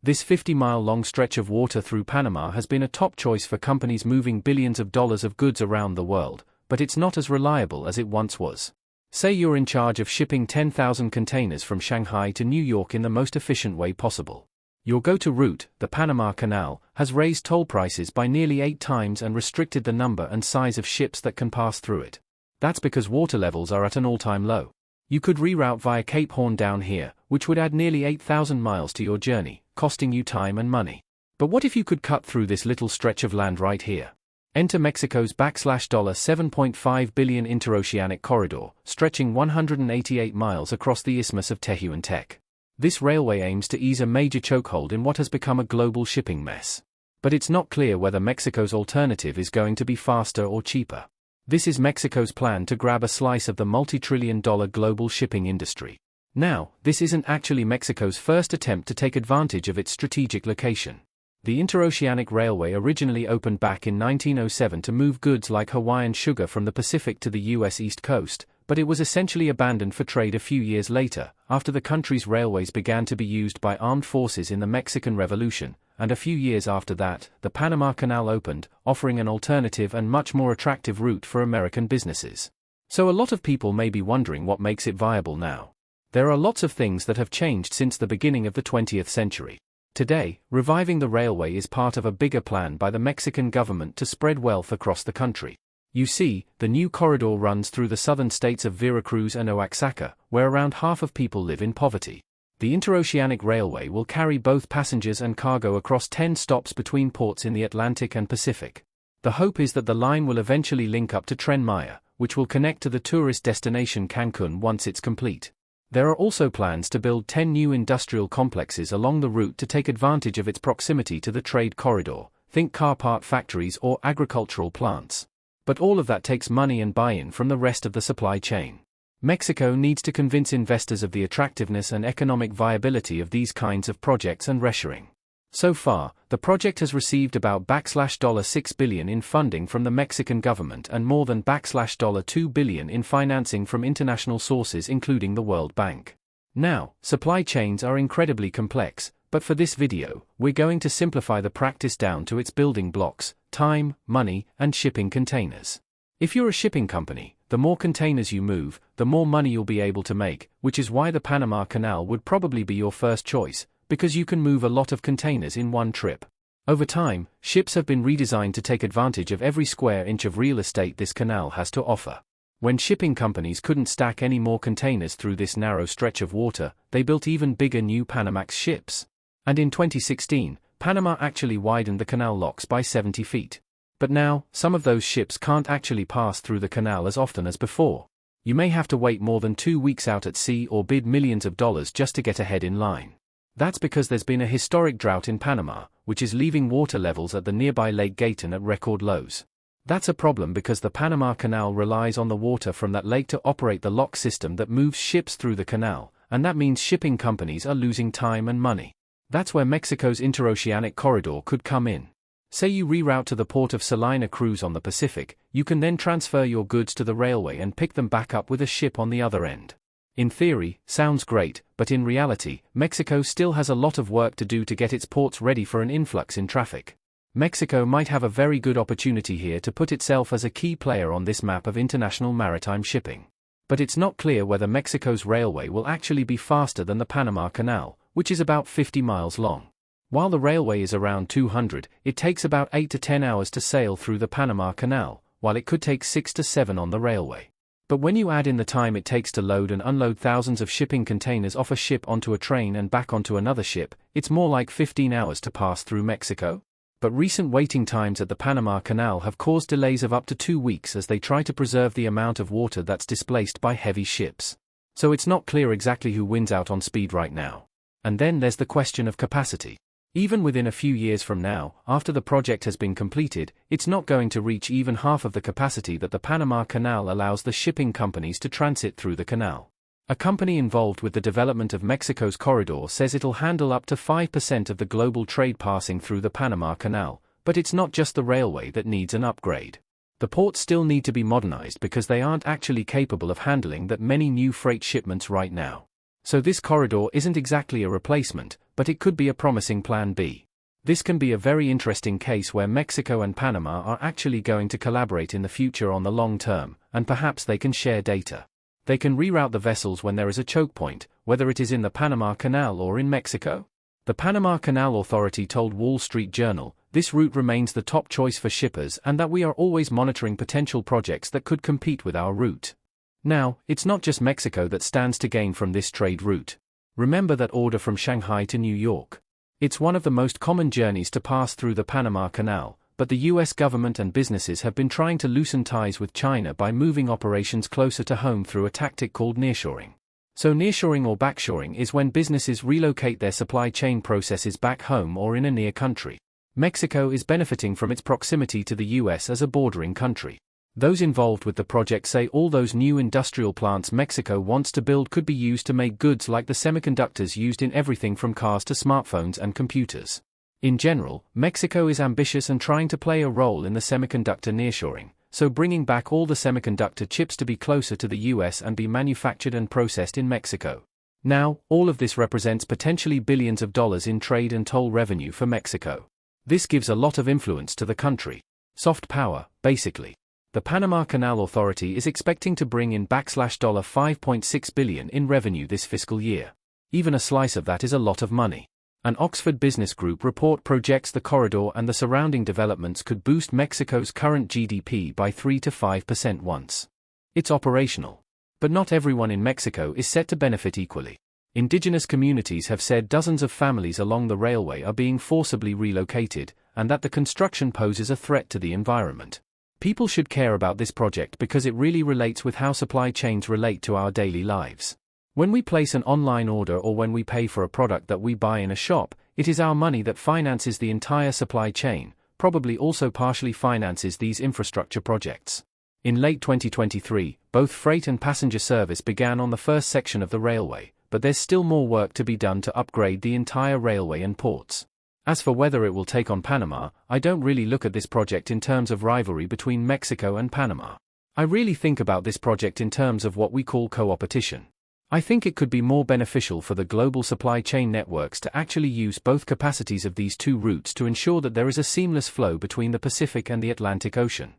This 50-mile-long stretch of water through Panama has been a top choice for companies moving billions of dollars of goods around the world, but it's not as reliable as it once was. Say you're in charge of shipping 10,000 containers from Shanghai to New York in the most efficient way possible. Your go-to route, the Panama Canal, has raised toll prices by nearly 8 times and restricted the number and size of ships that can pass through it. That's because water levels are at an all-time low. You could reroute via Cape Horn down here, which would add nearly 8,000 miles to your journey, costing you time and money. But what if you could cut through this little stretch of land right here? Enter Mexico's $7.5 billion interoceanic corridor, stretching 188 miles across the Isthmus of Tehuantepec. This railway aims to ease a major chokehold in what has become a global shipping mess. But it's not clear whether Mexico's alternative is going to be faster or cheaper. This is Mexico's plan to grab a slice of the multi-trillion-dollar global shipping industry. Now, this isn't actually Mexico's first attempt to take advantage of its strategic location. The Interoceanic Railway originally opened back in 1907 to move goods like Hawaiian sugar from the Pacific to the U.S. East Coast, but it was essentially abandoned for trade a few years later, after the country's railways began to be used by armed forces in the Mexican Revolution, and a few years after that, the Panama Canal opened, offering an alternative and much more attractive route for American businesses. So a lot of people may be wondering what makes it viable now. There are lots of things that have changed since the beginning of the 20th century. Today, reviving the railway is part of a bigger plan by the Mexican government to spread wealth across the country. You see, the new corridor runs through the southern states of Veracruz and Oaxaca, where around half of people live in poverty. The Interoceanic Railway will carry both passengers and cargo across 10 stops between ports in the Atlantic and Pacific. The hope is that the line will eventually link up to Tren Maya, which will connect to the tourist destination Cancun once it's complete. There are also plans to build 10 new industrial complexes along the route to take advantage of its proximity to the trade corridor, think car part factories or agricultural plants. But all of that takes money and buy-in from the rest of the supply chain. Mexico needs to convince investors of the attractiveness and economic viability of these kinds of projects and reshoring. So far, the project has received about $6 billion in funding from the Mexican government and more than $2 billion in financing from international sources including the World Bank. Now, supply chains are incredibly complex, but for this video, we're going to simplify the practice down to its building blocks: time, money, and shipping containers. If you're a shipping company, the more containers you move, the more money you'll be able to make, which is why the Panama Canal would probably be your first choice, because you can move a lot of containers in one trip. Over time, ships have been redesigned to take advantage of every square inch of real estate this canal has to offer. When shipping companies couldn't stack any more containers through this narrow stretch of water, they built even bigger new Panamax ships. And in 2016, Panama actually widened the canal locks by 70 feet. But now, some of those ships can't actually pass through the canal as often as before. You may have to wait more than 2 weeks out at sea or bid millions of dollars just to get ahead in line. That's because there's been a historic drought in Panama, which is leaving water levels at the nearby Lake Gatun at record lows. That's a problem because the Panama Canal relies on the water from that lake to operate the lock system that moves ships through the canal, and that means shipping companies are losing time and money. That's where Mexico's interoceanic corridor could come in. Say you reroute to the port of Salina Cruz on the Pacific, you can then transfer your goods to the railway and pick them back up with a ship on the other end. In theory, sounds great, but in reality, Mexico still has a lot of work to do to get its ports ready for an influx in traffic. Mexico might have a very good opportunity here to put itself as a key player on this map of international maritime shipping. But it's not clear whether Mexico's railway will actually be faster than the Panama Canal, which is about 50 miles long. While the railway is around 200, it takes about 8 to 10 hours to sail through the Panama Canal, while it could take 6 to 7 on the railway. But when you add in the time it takes to load and unload thousands of shipping containers off a ship onto a train and back onto another ship, it's more like 15 hours to pass through Mexico. But recent waiting times at the Panama Canal have caused delays of up to 2 weeks as they try to preserve the amount of water that's displaced by heavy ships. So it's not clear exactly who wins out on speed right now. And then there's the question of capacity. Even within a few years from now, after the project has been completed, it's not going to reach even half of the capacity that the Panama Canal allows the shipping companies to transit through the canal. A company involved with the development of Mexico's corridor says it'll handle up to 5% of the global trade passing through the Panama Canal, but it's not just the railway that needs an upgrade. The ports still need to be modernized because they aren't actually capable of handling that many new freight shipments right now. So this corridor isn't exactly a replacement, but it could be a promising plan B. This can be a very interesting case where Mexico and Panama are actually going to collaborate in the future on the long term, and perhaps they can share data. They can reroute the vessels when there is a choke point, whether it is in the Panama Canal or in Mexico. The Panama Canal Authority told Wall Street Journal, "This route remains the top choice for shippers and that we are always monitoring potential projects that could compete with our route." Now, it's not just Mexico that stands to gain from this trade route. Remember that order from Shanghai to New York. It's one of the most common journeys to pass through the Panama Canal, but the US government and businesses have been trying to loosen ties with China by moving operations closer to home through a tactic called nearshoring. So nearshoring or backshoring is when businesses relocate their supply chain processes back home or in a near country. Mexico is benefiting from its proximity to the US as a bordering country. Those involved with the project say all those new industrial plants Mexico wants to build could be used to make goods like the semiconductors used in everything from cars to smartphones and computers. In general, Mexico is ambitious and trying to play a role in the semiconductor nearshoring, so bringing back all the semiconductor chips to be closer to the US and be manufactured and processed in Mexico. Now, all of this represents potentially billions of dollars in trade and toll revenue for Mexico. This gives a lot of influence to the country. Soft power, basically. The Panama Canal Authority is expecting to bring in $5.6 billion in revenue this fiscal year. Even a slice of that is a lot of money. An Oxford Business Group report projects the corridor and the surrounding developments could boost Mexico's current GDP by 3 to 5% once it's operational. But not everyone in Mexico is set to benefit equally. Indigenous communities have said dozens of families along the railway are being forcibly relocated, and that the construction poses a threat to the environment. People should care about this project because it really relates with how supply chains relate to our daily lives. When we place an online order or when we pay for a product that we buy in a shop, it is our money that finances the entire supply chain, probably also partially finances these infrastructure projects. In late 2023, both freight and passenger service began on the first section of the railway, but there's still more work to be done to upgrade the entire railway and ports. As for whether it will take on Panama, I don't really look at this project in terms of rivalry between Mexico and Panama. I really think about this project in terms of what we call co-opetition. I think it could be more beneficial for the global supply chain networks to actually use both capacities of these two routes to ensure that there is a seamless flow between the Pacific and the Atlantic Ocean.